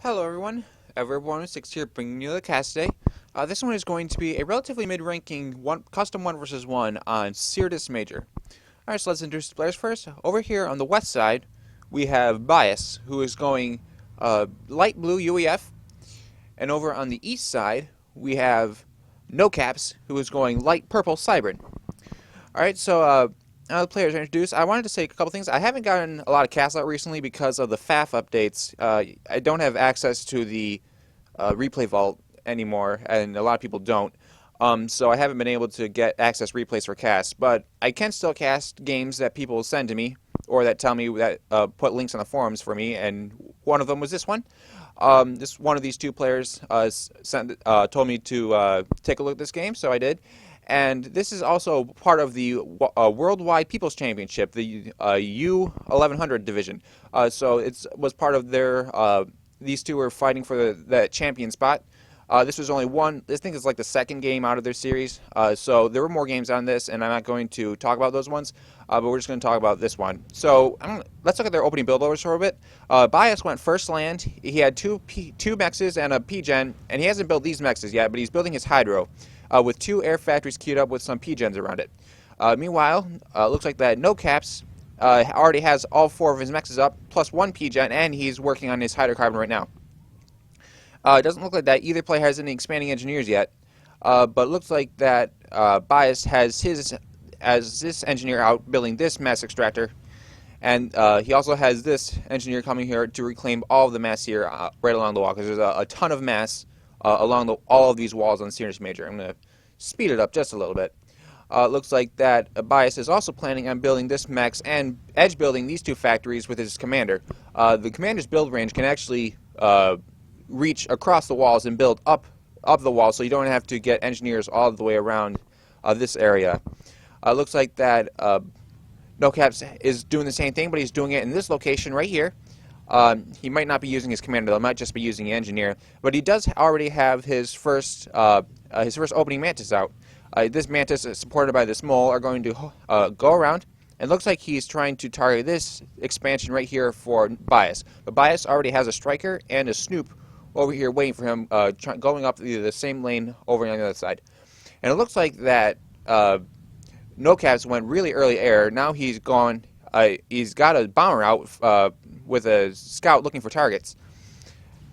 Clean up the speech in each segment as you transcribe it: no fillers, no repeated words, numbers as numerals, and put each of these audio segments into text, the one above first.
Hello everyone, Ever106 here bringing you the cast today. This one is going to be a relatively mid-ranking custom 1 versus 1 on Sirius Major. Alright, so let's introduce the players first. Over here on the west side, we have Bias, who is going light blue UEF. And over on the east side, we have Nocaps, who is going light purple Cybrid. Alright, so now the players are introduced. I wanted to say a couple things. I haven't gotten a lot of casts out recently because of the FAF updates. I don't have access to the replay vault anymore, and a lot of people don't. So I haven't been able to get access replays for casts, but I can still cast games that people send to me or that tell me that put links on the forums for me, and one of them was this one. This one of these two players told me to take a look at this game, so I did. And this is also part of the Worldwide People's Championship, the U1100 division. So it was part of their. These two were fighting for the champion spot. This was only one. I think it's like the second game out of their series. So there were more games on this, and I'm not going to talk about those ones. But we're just going to talk about this one. So let's look at their opening build orders for a bit. Bias went first land. He had two mexes and a P-Gen, and he hasn't built these mexes yet, but he's building his Hydro. With two air factories queued up with some P-Gens around it. Meanwhile, looks like that nocaps already has all four of his mexes up, plus one P-Gen, and he's working on his hydrocarbon right now. It doesn't look like that either player has any expanding engineers yet, but looks like that Bias has this engineer out building this mass extractor, and he also has this engineer coming here to reclaim all of the mass here right along the wall, because there's a ton of mass along all of these walls on Sirius Major. I'm going to speed it up just a little bit. Looks like that Bias is also planning on building this mechs and edge building these two factories with his commander. The commander's build range can actually reach across the walls and build up the wall, so you don't have to get engineers all the way around this area. Looks like that NoCaps is doing the same thing, but he's doing it in this location right here. He might not be using his commander, though. He might just be using the engineer. But he does already have his first opening mantis out. This mantis, supported by this mole, are going to go around. And looks like he's trying to target this expansion right here for Bias. But Bias already has a striker and a snoop over here waiting for him, going up the same lane over on the other side. And it looks like that NoCaps went really early air. Now he's gone. He's got a bomber out with a scout looking for targets.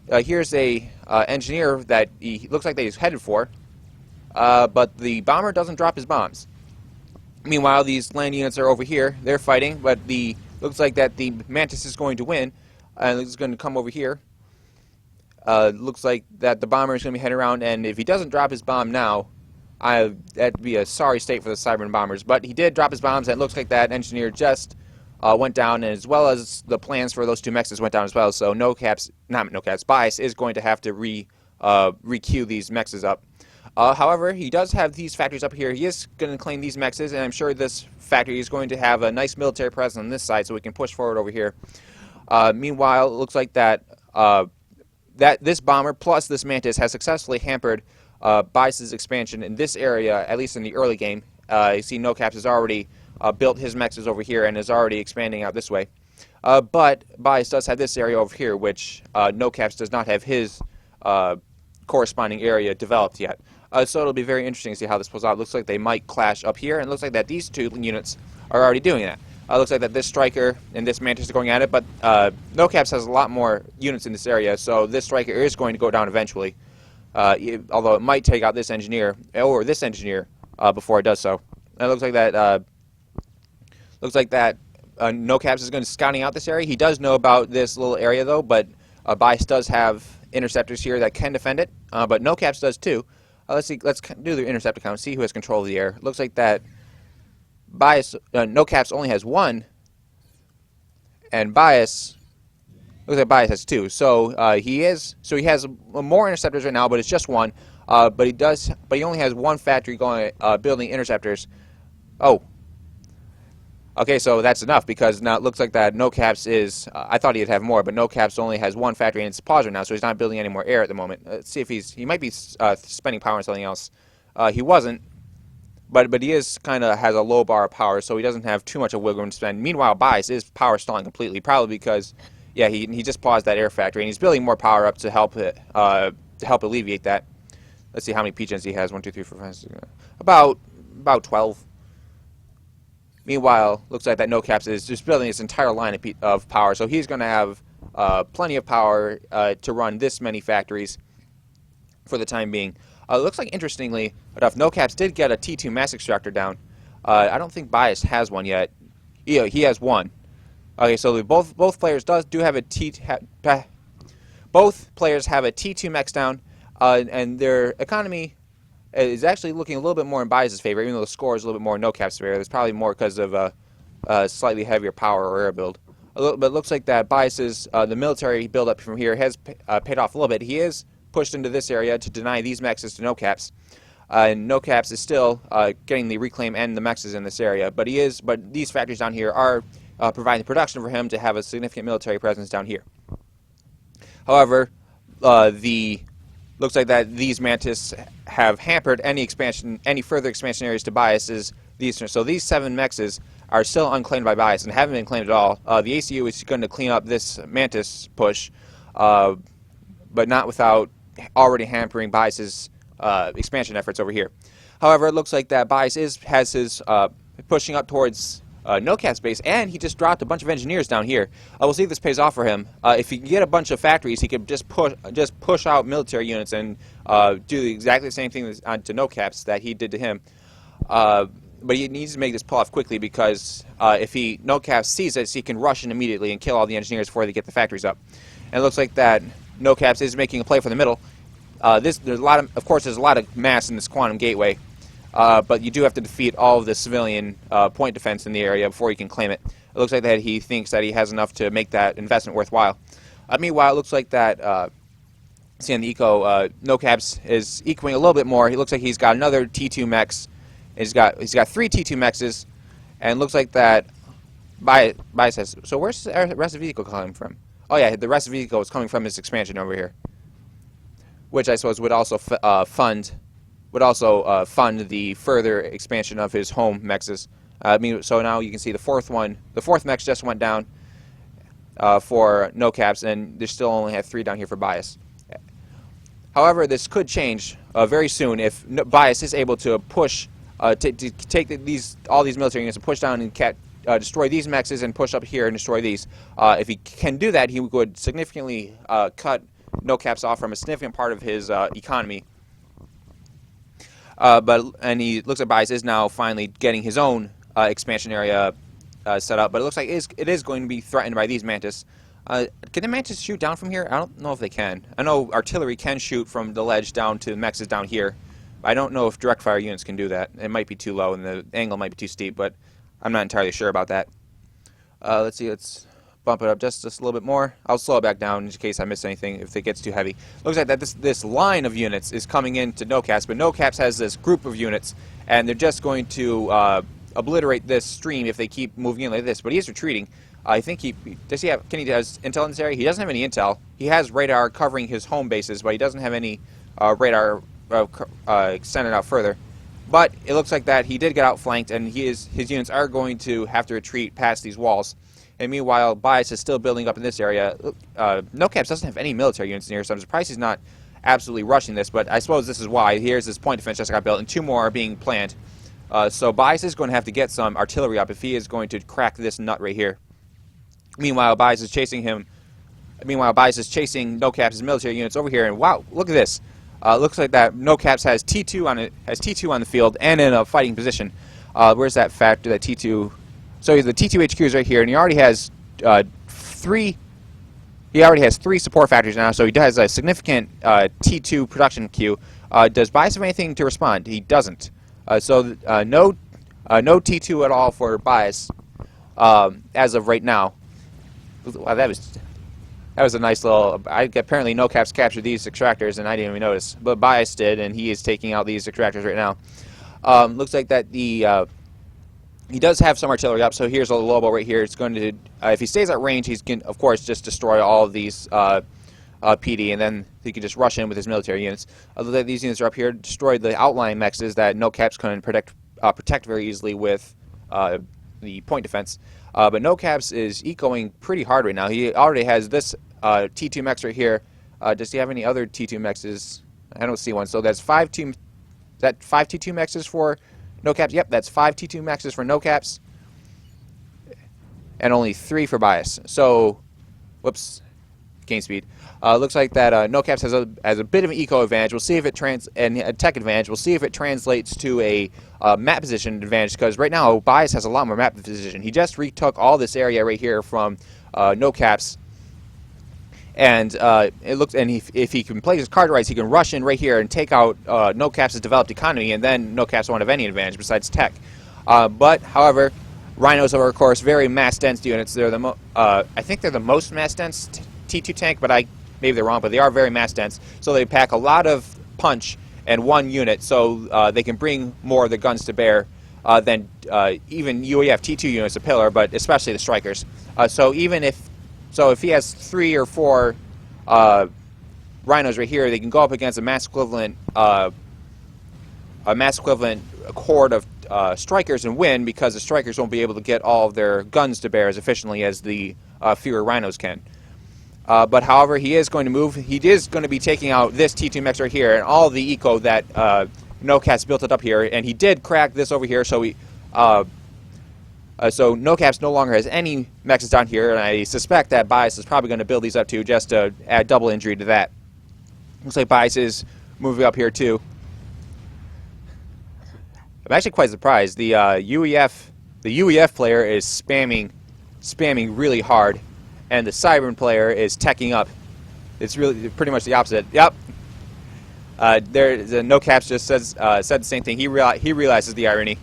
Here's a engineer that he looks like that he's headed for, but the bomber doesn't drop his bombs. Meanwhile, these land units are over here. They're fighting, but looks like that the Mantis is going to win, and it's going to come over here. Looks like that the bomber is going to be heading around, and if he doesn't drop his bomb now, that'd be a sorry state for the Cyber bombers. But he did drop his bombs, and it looks like that engineer just went down, and as well as the plans for those two mexes went down as well. So Bias is going to have to re-queue these mexes up. However, he does have these factories up here. He is going to claim these mexes, and I'm sure this factory is going to have a nice military presence on this side, so we can push forward over here. Meanwhile, it looks like that this bomber plus this mantis has successfully hampered Bias's expansion in this area, at least in the early game. You see NoCaps has already built his mexes over here and is already expanding out this way. But Bias does have this area over here, which NoCaps does not have his corresponding area developed yet. So it'll be very interesting to see how this plays out. It looks like they might clash up here, and it looks like that these two units are already doing that. Looks like that this striker and this mantis are going at it, but NoCaps has a lot more units in this area, so this striker is going to go down eventually. Although it might take out this engineer or this engineer before it does so. And it looks like that. NoCaps is going to scouting out this area. He does know about this little area though, but Bias does have interceptors here that can defend it. But NoCaps does too. Let's see. Let's do the interceptor count. See who has control of the air. Looks like that. NoCaps only has one, and Bias. Looks like Bias has two. So he has more interceptors right now, but it's just one. But he only has one factory going building interceptors. Oh. Okay, so that's enough, because now it looks like that NoCaps is. I thought he'd have more, but NoCaps only has one factory and it's paused right now, so he's not building any more air at the moment. Let's see if he might be spending power on something else. He wasn't, but he is kind of has a low bar of power, so he doesn't have too much of wiggle room to spend. Meanwhile, Bias is power stalling completely, probably because Yeah, he just paused that air factory, and he's building more power up to help alleviate that. Let's see how many P-gens he has. 1, 2, 3, 4, 5, 6, about 12. Meanwhile, looks like that nocaps is just building his entire line of power, so he's going to have plenty of power to run this many factories for the time being. It looks like, interestingly enough, nocaps did get a T2 mass extractor down. I don't think Bias has one yet. Yeah, he has one. Okay, so both players do have a both players have a T2 max down, and their economy is actually looking a little bit more in Bias's favor, even though the score is a little bit more in nocaps' favor. There's probably more because of a slightly heavier power or air build. But it looks like that Bias's the military build-up from here has paid off a little bit. He is pushed into this area to deny these mexes to nocaps. And nocaps is still getting the reclaim and the mexes in this area, but these factories down here are providing production for him to have a significant military presence down here. However, looks like that these Mantis have hampered any further expansion areas to Bias's. So these 7 mexes are still unclaimed by Bias and haven't been claimed at all. The ACU is going to clean up this Mantis push, but not without already hampering Bias's expansion efforts over here. However, it looks like that Bias has his pushing up towards nocaps base, and he just dropped a bunch of engineers down here. We'll see if this pays off for him. If he can get a bunch of factories, he could just push out military units and do exactly the same thing to nocaps that he did to him. But he needs to make this pull off quickly, because if nocaps sees this, he can rush in immediately and kill all the engineers before they get the factories up. And it looks like that nocaps is making a play for the middle. There's a lot of mass in this quantum gateway. But you do have to defeat all of the civilian point defense in the area before you can claim it. It looks like that he thinks that he has enough to make that investment worthwhile. Meanwhile, it looks like that see on the eco, nocaps is ecoing a little bit more. He looks like he's got another T2 mex. He's got 3 T2 mexes, and looks like that Bias says, so where's the rest of the vehicle coming from? Oh yeah, the rest of the vehicle is coming from his expansion over here, which I suppose would also fund the further expansion of his home mexes. So now you can see the fourth mex just went down for nocaps, and they still only have 3 down here for Bias. However, this could change very soon if Bias is able to push, to take all these military units and push down and destroy these mexes and push up here and destroy these. If he can do that, he would significantly cut nocaps off from a significant part of his economy. And he looks like Bias is now finally getting his own expansion area set up, but it looks like it is going to be threatened by these Mantis. Can the Mantis shoot down from here? I don't know if they can. I know artillery can shoot from the ledge down to the mexes down here. I don't know if direct fire units can do that. It might be too low and the angle might be too steep, but I'm not entirely sure about that. Let's see, let's bump it up just a little bit more. I'll slow it back down in case I miss anything if it gets too heavy. Looks like that this line of units is coming into nocaps, but nocaps has this group of units, and they're just going to obliterate this stream if they keep moving in like this. But he is retreating. I think he has intel in this area. He doesn't have any intel. He has radar covering his home bases, but he doesn't have any radar extended out further. But it looks like that he did get outflanked, and his units are going to have to retreat past these walls. And meanwhile, Bias is still building up in this area. nocaps doesn't have any military units in here, so I'm surprised he's not absolutely rushing this, but I suppose this is why. Here's this point defense just got built, and 2 more are being planned. So Bias is going to have to get some artillery up if he is going to crack this nut right here. Meanwhile, Bias is chasing nocaps' military units over here, and wow, look at this. Looks like that nocaps has T2 on the field and in a fighting position. Where's that factor? That T2. So the T2 HQ is right here, and he already has 3. He already has 3 support factories now, so he has a significant T2 production queue. Does Bias have anything to respond? He doesn't. So no T2 at all for Bias as of right now. Wow, that was a nice little. Apparently, nocaps captured these extractors, and I didn't even notice. But Bias did, and he is taking out these extractors right now. Looks like that he does have some artillery up. So here's a Lobo right here. It's going to, if he stays at range, he's going, of course, just destroy all of these PD, and then he can just rush in with his military units. Although these units are up here, destroy the outlying mexes that nocaps couldn't protect very easily with the point defense. But nocaps is ecoing pretty hard right now. He already has this T2 mechs right here. Does he have any other T2 mechs? I don't see one. So that's five T2 mechs for nocaps. Yep, that's 5 T2 mechs for nocaps, and only 3 for bias. So, whoops, game speed. Looks like that nocaps has a bit of an eco advantage. We'll see if it and a tech advantage. We'll see if it translates to a map position advantage, because right now bias has a lot more map position. He just retook all this area right here from nocaps. And it looks, and if he can play his card right, he can rush in right here and take out nocaps' developed economy, and then nocaps won't have any advantage besides tech. But however, rhinos are of course very mass dense units. They're the I think they're the most mass dense T2 tank, but maybe they're wrong. But they are very mass dense, so they pack a lot of punch in one unit, so they can bring more of the guns to bear than even UAF T2 units, a pillar, but especially the strikers. So if he has 3 or 4 rhinos right here, they can go up against a mass equivalent horde of strikers and win, because the strikers won't be able to get all of their guns to bear as efficiently as the fewer rhinos can. But however, he is going to move. He is going to be taking out this T2 mech right here and all the eco that nocaps built it up here, and he did crack this over here, so so nocaps no longer has any mechs down here, and I suspect that bias is probably going to build these up too, just to add double injury to that. Looks like bias is moving up here too. I'm actually quite surprised. The UEF player is spamming really hard, and the Cybern player is teching up. It's really pretty much the opposite. Yep. The nocaps just said the same thing. He realizes the irony.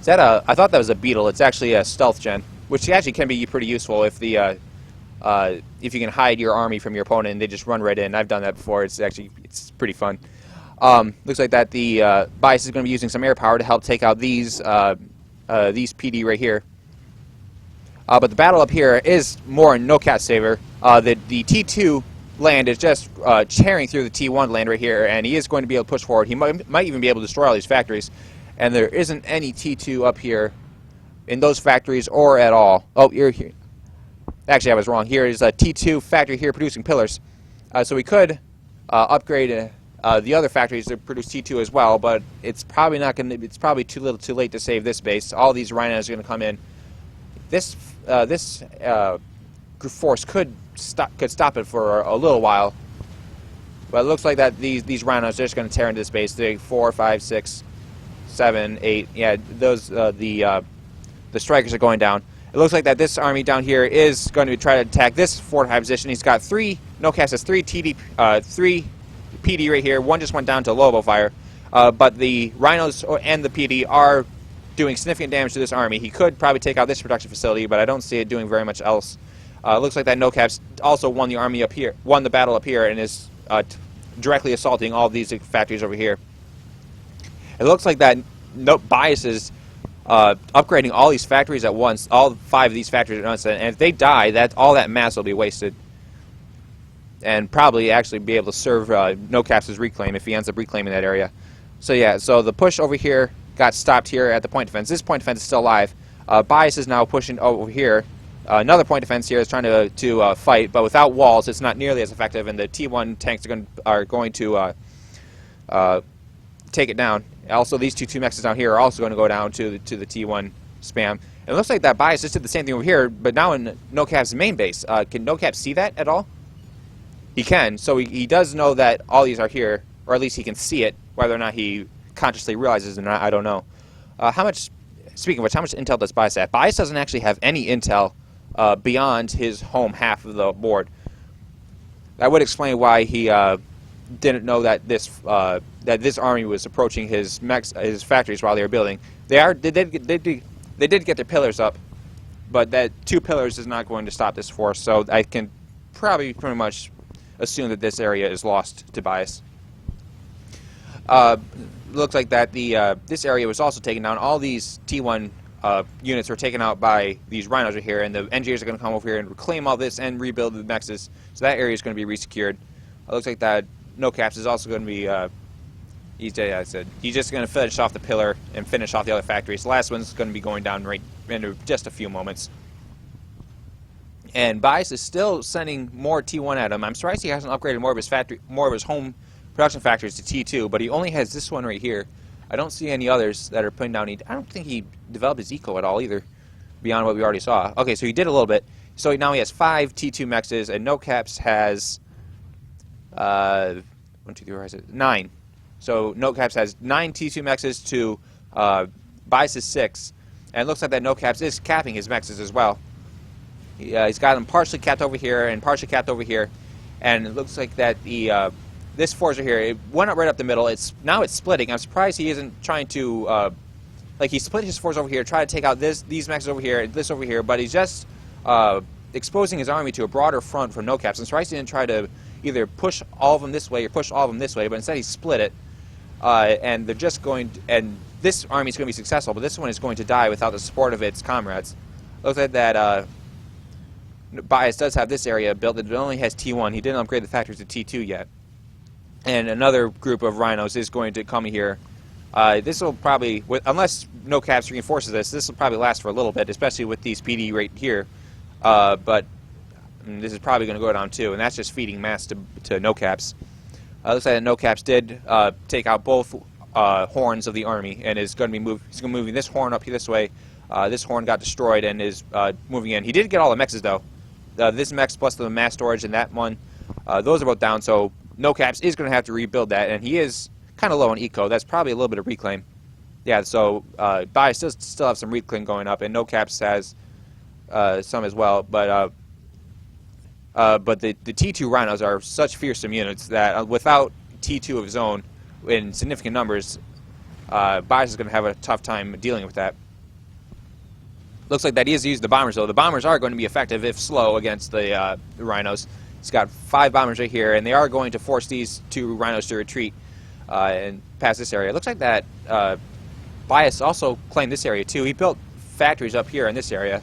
I thought that was a beetle. It's actually a stealth gen, which actually can be pretty useful if you can hide your army from your opponent and they just run right in. I've done that before. It's pretty fun. Looks like that the bias is going to be using some air power to help take out these PD right here. But the battle up here is more in nocap's favor. The T2 land is just tearing through the T1 land right here, and he is going to be able to push forward. He might even be able to destroy all these factories. And there isn't any T2 up here in those factories or at all. Oh, you're here. Actually, I was wrong. Here is a T2 factory here producing pillars. So we could upgrade the other factories to produce T2 as well, but it's probably not going to. It's probably too late to save this base. All these rhinos are going to come in. This force could stop it for a little while, but it looks like that these rhinos are just going to tear into this base. 3, 4, 5, 6. 7, 8, yeah, those the strikers are going down. It looks like that this army down here is going to try to attack this fortified position. He's got 3 nocaps, has 3 PD right here. One just went down to Lobo fire, but the rhinos and the PD are doing significant damage to this army. He could probably take out this production facility, but I don't see it doing very much else. It looks like that nocaps also won the army up here, won the battle up here, and is directly assaulting all these factories over here. It looks like that bias is upgrading all these factories at once, all 5 of these factories at once, and if they die, all that mass will be wasted, and probably actually be able to serve nocaps' reclaim if he ends up reclaiming that area. So yeah, so the push over here got stopped here at the point defense. This point defense is still alive. Bias is now pushing over here. Another point defense here is trying to fight, but without walls, it's not nearly as effective, and the T1 tanks are going to take it down. Also, these two mechs down here are also going to go down to the T1 spam. It looks like that bias just did the same thing over here, but now in nocap's main base. Can nocap see that at all? He can, so he does know that all these are here, or at least he can see it. Whether or not he consciously realizes it or not, I don't know. Speaking of which, how much intel does bias have? Bias doesn't actually have any intel beyond his home half of the board. That would explain why he didn't know that this army was approaching his factories while they were building. They did get their pillars up, but that 2 pillars is not going to stop this force. So I can probably pretty much assume that this area is lost to bias. Looks like that this area was also taken down. All these T1 units were taken out by these rhinos right here, and the engineers are going to come over here and reclaim all this and rebuild the mexes. So that area is going to be resecured. It looks like that nocaps is also going to be I said he's just going to finish off the pillar and finish off the other factories. The last one's going to be going down right in just a few moments. And Bias is still sending more T1 at him. I'm surprised he hasn't upgraded more of his home production factories to T2, but he only has this one right here. I don't see any others that are putting down. I don't think he developed his eco at all either, beyond what we already saw. Okay, so he did a little bit. So now he has 5 T2 mexes, and nocaps has 1, 2, 3, 4, 5, 6, 9. So nocaps has 9 T2 mexes to Bias's 6, and it looks like that nocaps is capping his mexes as well. He's got them partially capped over here and partially capped over here, and it looks like that the this force right here, it went up right up the middle. Now it's splitting. I'm surprised he isn't trying to like he split his force over here, try to take out these mexes over here, this over here, but he's just exposing his army to a broader front for nocaps. I'm surprised he didn't try to either push all of them this way or push all of them this way, but instead he split it, and they're just going to, and this army is going to be successful, but this one is going to die without the support of its comrades. Looks like that Bias does have this area built. It only has T1. He didn't upgrade the factories to T2 yet. And another group of rhinos is going to come here. This will probably, unless nocaps reinforces this will probably last for a little bit, especially with these PD right here. But this is probably going to go down too, and that's just feeding mass to nocaps. Looks like that nocaps did take out both horns of the army, and is going to be he's going to be moving this horn up here this way. This horn got destroyed and is moving in. He did get all the mexes though. This mex plus the mass storage and that one, those are both down. So nocaps is going to have to rebuild that, and he is kind of low on eco. That's probably a little bit of reclaim. Yeah, so Bias does still have some reclaim going up, and nocaps has some as well. But the T2 rhinos are such fearsome units that without T2 of his own in significant numbers, Bias is going to have a tough time dealing with that. Looks like that he has used the bombers, though. The bombers are going to be effective, if slow, against the rhinos. He's got 5 bombers right here, and they are going to force these 2 rhinos to retreat and pass this area. It looks like that Bias also claimed this area, too. He built factories up here in this area,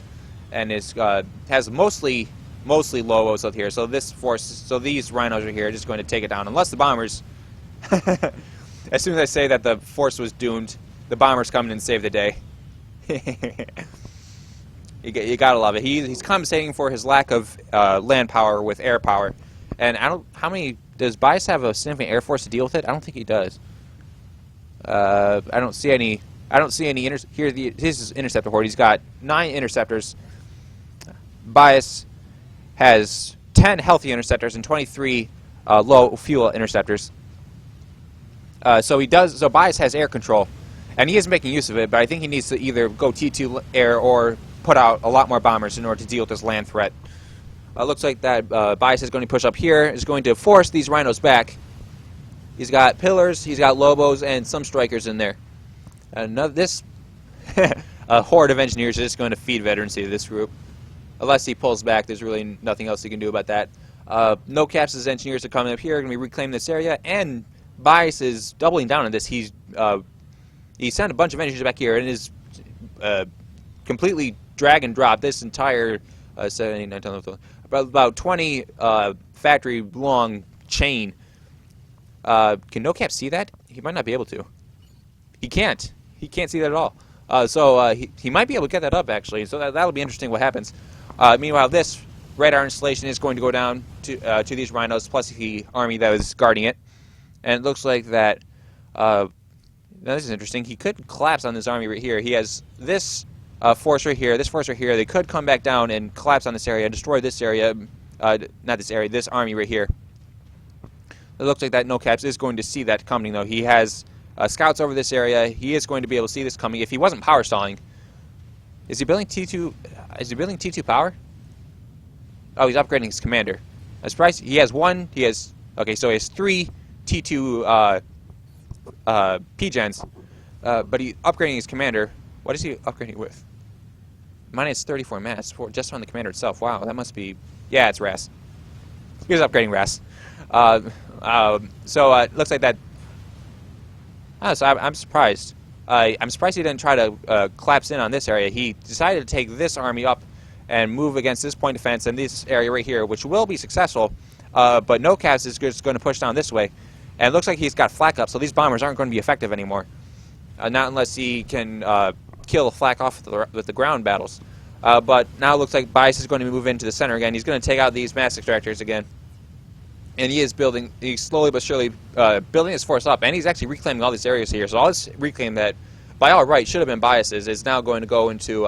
and has mostly lobos up here. So these rhinos are here, just going to take it down. Unless the bombers, as soon as I say that the force was doomed, the bombers come in and save the day. You gotta love it. He's compensating for his lack of land power with air power. And does Bias have a significant air force to deal with it? I don't think he does. I don't see any. His interceptor horde. He's got 9 interceptors. Bias has 10 healthy interceptors and 23 low fuel interceptors. So Bias has air control, and he is making use of it. But I think he needs to either go T2 air or put out a lot more bombers in order to deal with this land threat. Looks like that Bias is going to push up here, is going to force these rhinos back. He's got pillars, he's got lobos, and some strikers in there. This horde of engineers is just going to feed veterancy to this group. Unless he pulls back, there's really nothing else he can do about that. nocaps' engineers are coming up here, going to be reclaiming this area, and Bias is doubling down on this. He sent a bunch of engineers back here and is completely drag and drop this entire about 20 factory long chain. Can nocaps see that? He might not be able to. He can't see that at all. So he might be able to get that up actually. So that'll be interesting what happens. Meanwhile, this radar installation is going to go down to these rhinos plus the army that was guarding it, and it looks like that. Now this is interesting. He could collapse on this army right here. He has this force right here, this force right here. They could come back down and collapse on this area, destroy this area, not this area, this army right here. It looks like that nocaps is going to see that coming, though. He has scouts over this area. He is going to be able to see this coming. If he wasn't power stalling, is he building T2? Is he building T2 power? Oh, he's upgrading his commander. I'm surprised. He has one. He has so he has 3 T2 P-gens, but he's upgrading his commander. What is he upgrading with? Minus 34 mass just on the commander itself. Wow, that must be... Yeah, it's RAS. He was upgrading RAS. So it looks like that... so I'm surprised. I'm surprised he didn't try to collapse in on this area. He decided to take this army up and move against this point defense and this area right here, which will be successful. But nocaps is just going to push down this way. And it looks like he's got flak up, so these bombers aren't going to be effective anymore. Not unless he can kill flak off with the ground battles. But now it looks like Bias is going to move into the center again. He's going to take out these mass extractors again. And he's slowly but surely building his force up, and he's actually reclaiming all these areas here. So all this reclaim that, by all right, should have been Bias's is now going to go into,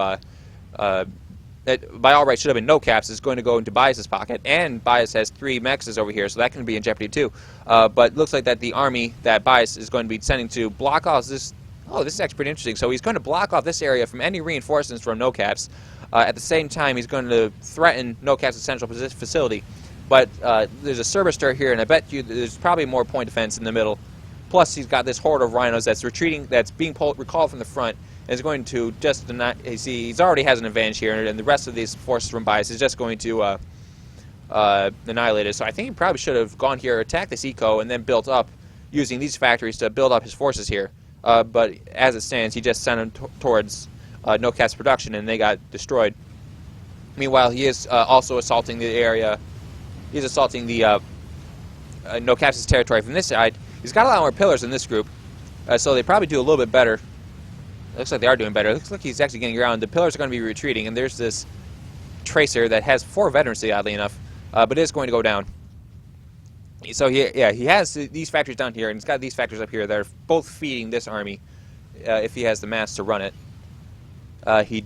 that by all right should have been nocaps, is going to go into Bias's pocket. And Bias has 3 mexes over here, so that can be in jeopardy too. But it looks like that the army that Bias is going to be sending to block off this. Oh, this is actually pretty interesting. So he's going to block off this area from any reinforcements from nocaps. At the same time, he's going to threaten nocaps' central facility. But there's a service turret here, and I bet you there's probably more point defense in the middle. Plus, he's got this horde of rhinos that's retreating, that's being recalled from the front, and is going to just deny. He's already has an advantage here, and the rest of these forces from Bias is just going to annihilate it. So I think he probably should have gone here, attacked this eco, and then built up using these factories to build up his forces here. But as it stands, he just sent them towards nocaps production, and they got destroyed. Meanwhile, he is also assaulting the area. He's assaulting the nocaps' territory from this side. He's got a lot more pillars in this group, so they probably do a little bit better. It looks like they are doing better. It looks like he's actually getting around. The pillars are going to be retreating, and there's this tracer that has 4 veterancy, oddly enough, but it is going to go down. So he has these factories down here, and he's got these factories up here that are both feeding this army if he has the mass to run it. He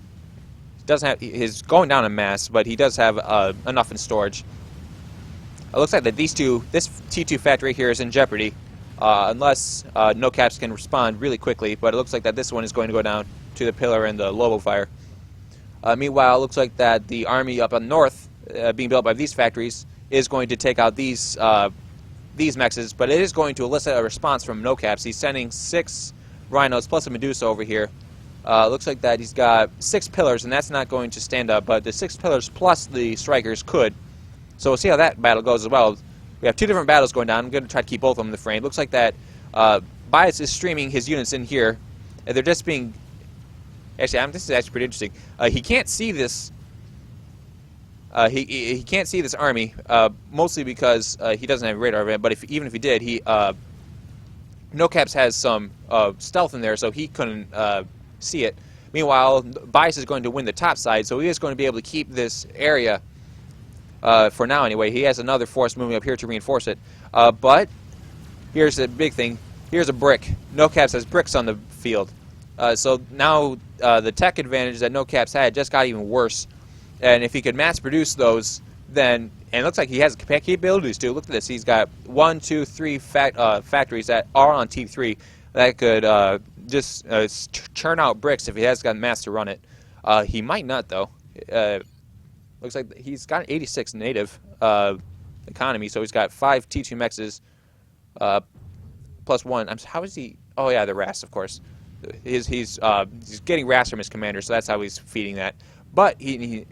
doesn't have his going down in mass, but he does have enough in storage. It looks like that this T2 factory here is in jeopardy unless nocaps can respond really quickly, but it looks like that this one is going to go down to the pillar and the Lobo fire. Meanwhile, it looks like that the army up on north being built by these factories is going to take out these mexes, but it is going to elicit a response from nocaps. He's sending 6 rhinos plus a Medusa over here. Looks like that he's got 6 pillars, and that's not going to stand up, but the 6 pillars plus the strikers could. So we'll see how that battle goes as well. We have 2 different battles going down. I'm going to try to keep both of them in the frame. Looks like that Bias is streaming his units in here, and they're just being... Actually, this is actually pretty interesting. He can't see this... He can't see this army, mostly because he doesn't have radar event, but even if he did, nocaps has some stealth in there, so he couldn't see it. Meanwhile, Bias is going to win the top side, so he is going to be able to keep this area for now anyway. He has another force moving up here to reinforce it. But here's the big thing. Here's a brick. nocaps has bricks on the field. So now the tech advantage that nocaps had just got even worse. And if he could mass produce those, then, and it looks like he has capabilities to. Look at this. He's got 1, 2, 3 factories that are on T3 that could just churn out bricks if he has got mass to run it. He might not, though. Looks like he's got an 86 native economy, so he's got 5 T2 mexes plus 1. How is he? Oh yeah, the RAS, of course. He's getting RAS from his commander, so that's how he's feeding that. But he's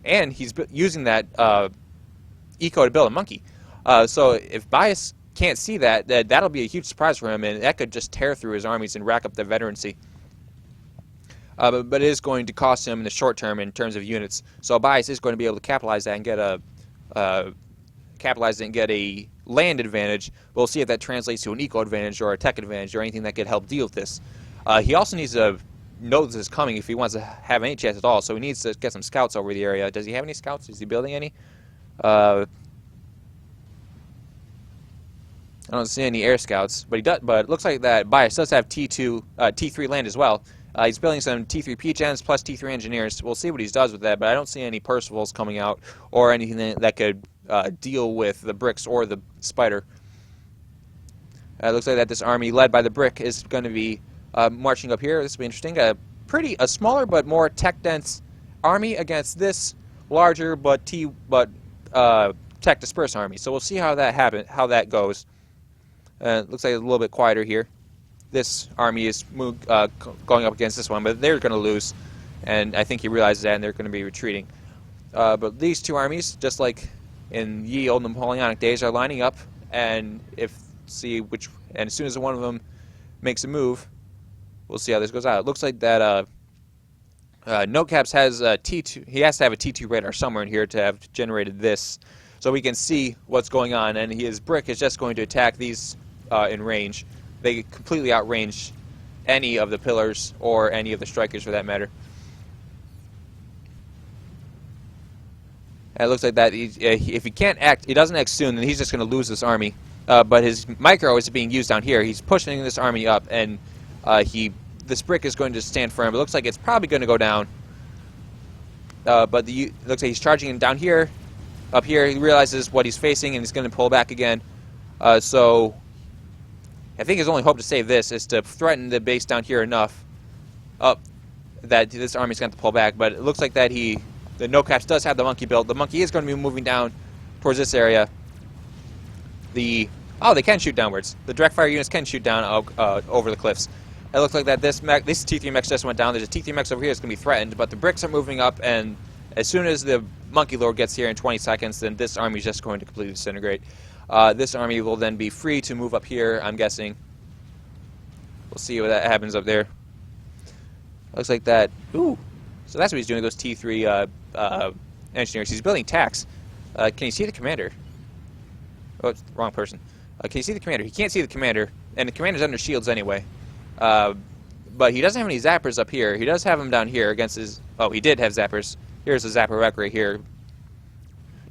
using that eco to build a monkey. So if Bias can't see that, that'll be a huge surprise for him, and that could just tear through his armies and rack up the veterancy. But it is going to cost him in the short term in terms of units. So Bias is going to be able to capitalize that and get a land advantage. We'll see if that translates to an eco advantage or a tech advantage or anything that could help deal with this. He also needs to know this is coming if he wants to have any chance at all. So he needs to get some scouts over the area. Does he have any scouts? Is he building any? I don't see any air scouts, but he does. But it looks like that Bias does have T3 land as well. He's building some T3 P-Gens plus T3 engineers. We'll see what he does with that, but I don't see any Percivals coming out or anything that could deal with the bricks or the spider. It looks like that this army led by the brick is going to be marching up here. This will be interesting. A smaller but more tech-dense army against this larger but tech-dispersed army. So we'll see how that goes. Looks like it's a little bit quieter here. This army is going up against this one, but they're going to lose, and I think he realizes that, and they're going to be retreating. But these 2 armies, just like in ye old Napoleonic days, are lining up, and as soon as one of them makes a move, we'll see how this goes out. It looks like that nocaps has a T2. He has to have a T2 radar somewhere in here to have generated this, so we can see what's going on. And his brick is just going to attack these in range. They completely outrange any of the pillars or any of the strikers for that matter. And it looks like that if he can't act, he doesn't act soon, then he's just going to lose this army. But his micro is being used down here. He's pushing this army up, and this brick is going to stand firm. It looks like it's probably going to go down. But it looks like he's charging him down here. Up here, he realizes what he's facing, and he's going to pull back again. So I think his only hope to save this is to threaten the base down here enough up that this army's going to pull back. But it looks like that the nocaps does have the monkey built. The monkey is going to be moving down towards this area. Oh, they can shoot downwards. The direct fire units can shoot down over the cliffs. It looks like that this T3 mech just went down. There's a T3 mech over here that's going to be threatened, but the bricks are moving up, and as soon as the monkey lord gets here in 20 seconds, then this army is just going to completely disintegrate. This army will then be free to move up here, I'm guessing. We'll see what that happens up there. Looks like that. Ooh. So that's what he's doing, those T3 engineers. He's building tanks. Can you see the commander? Oh, it's the wrong person. Can you see the commander? He can't see the commander, and the commander's under shields anyway. But he doesn't have any zappers up here. He does have them down here against his... Oh, he did have zappers. Here's a zapper wreck right here.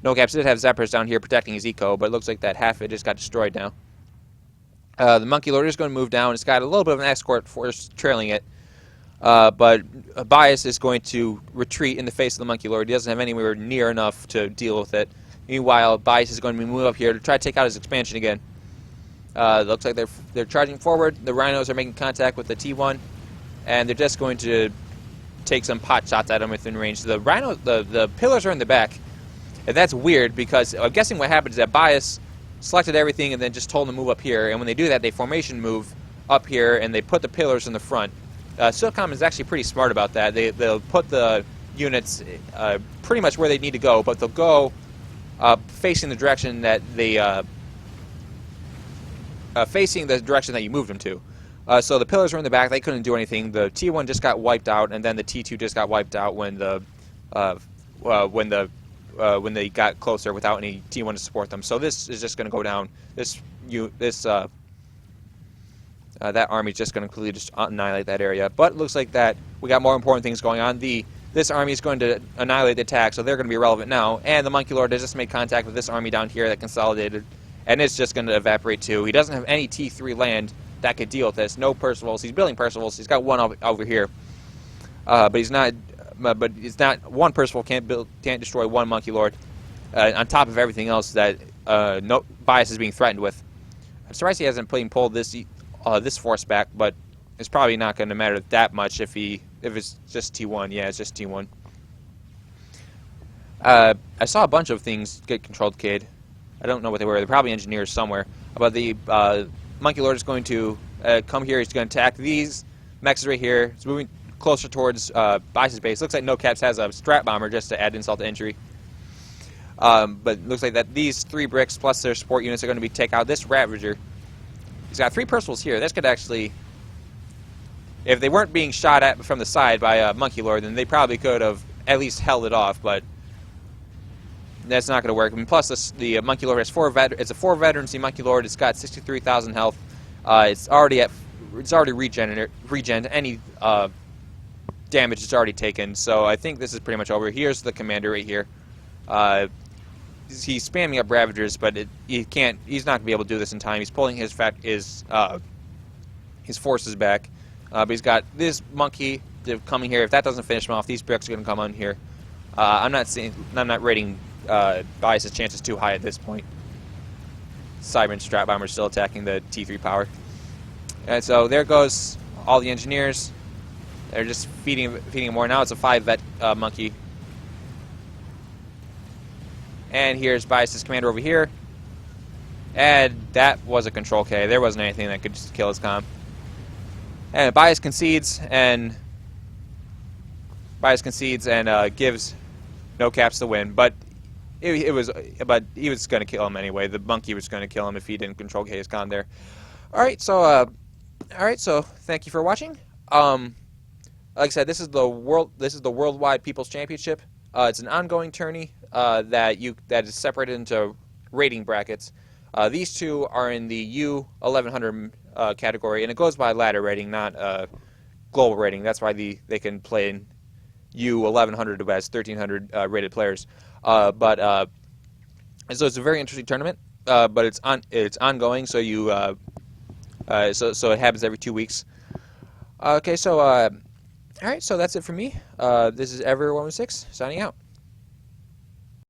Nocaps did have zappers down here protecting his eco, but it looks like that half of it just got destroyed now. The monkey lord is going to move down. It's got a little bit of an escort force trailing it. But Bias is going to retreat in the face of the monkey lord. He doesn't have anywhere near enough to deal with it. Meanwhile, Bias is going to move up here to try to take out his expansion again. Looks like they're charging forward. The rhinos are making contact with the T1, and they're just going to take some pot shots at him within range. The the pillars are in the back, and that's weird because I'm guessing what happened is that Bias selected everything and then just told them to move up here. And when they do that, they formation move up here and they put the pillars in the front. Silcom is actually pretty smart about that. They'll put the units pretty much where they need to go, but they'll go facing the direction that you moved them to. So the pillars were in the back; they couldn't do anything. The T1 just got wiped out, and then the T2 just got wiped out when they got closer without any T1 to support them. So this is just going to go down. That army is just going to completely just annihilate that area. But it looks like that we got more important things going on. This army is going to annihilate the attack, so they're going to be irrelevant now. And the monkey lord has just made contact with this army down here that consolidated, and it's just going to evaporate too. He doesn't have any T3 land that could deal with this. No Percivals. He's building Percivals. He's got one over here, but he's not. But it's not one Percival can't destroy one monkey lord. On top of everything else that Bias is being threatened with. I'm surprised he hasn't pulled this force back, but it's probably not going to matter that much if it's just T1. Yeah, it's just T1. I saw a bunch of things get controlled, Cade. I don't know what they were. They're probably engineers somewhere. But the monkey lord is going to come here. He's going to attack these mechs right here. It's moving closer towards Bias's base. Looks like nocaps has a strat bomber just to add insult to injury. But it looks like that these 3 bricks plus their support units are going to be take out this Ravager. He's got 3 Percivals here. This could actually, if they weren't being shot at from the side by a monkey lord, then they probably could have at least held it off. But that's not going to work. I mean, plus the monkey lord has 4 it's a 4 veterancy monkey lord. It's got 63,000 health. It's already regened any damage it's already taken. So I think this is pretty much over. Here's the commander right here. He's spamming up Ravagers, but he's not going to be able to do this in time. He's pulling his forces back. But he's got this monkey coming here. If that doesn't finish him off, these bricks are going to come on here. I'm not rating Bias's chances too high at this point. Cyber and Strat Bomber still attacking the T3 power. And so there goes all the engineers. They're just feeding more. Now it's a 5 vet monkey. And here's Bias's commander over here. And that was a control K. There wasn't anything that could just kill his comm. And Bias concedes and gives nocaps the win. But he was going to kill him anyway. The monkey was going to kill him if he didn't control K his comm there. All right, so thank you for watching. Like I said, this is the Worldwide People's Championship. It's an ongoing tourney that is separated into rating brackets. These two are in the U1100 category, and it goes by ladder rating, not global rating. That's why they can play in U1100 who has 1,300 rated players. So it's a very interesting tournament, but it's ongoing. So so it happens every 2 weeks. Okay, so all right, so that's it for me. This is Ever116 signing out.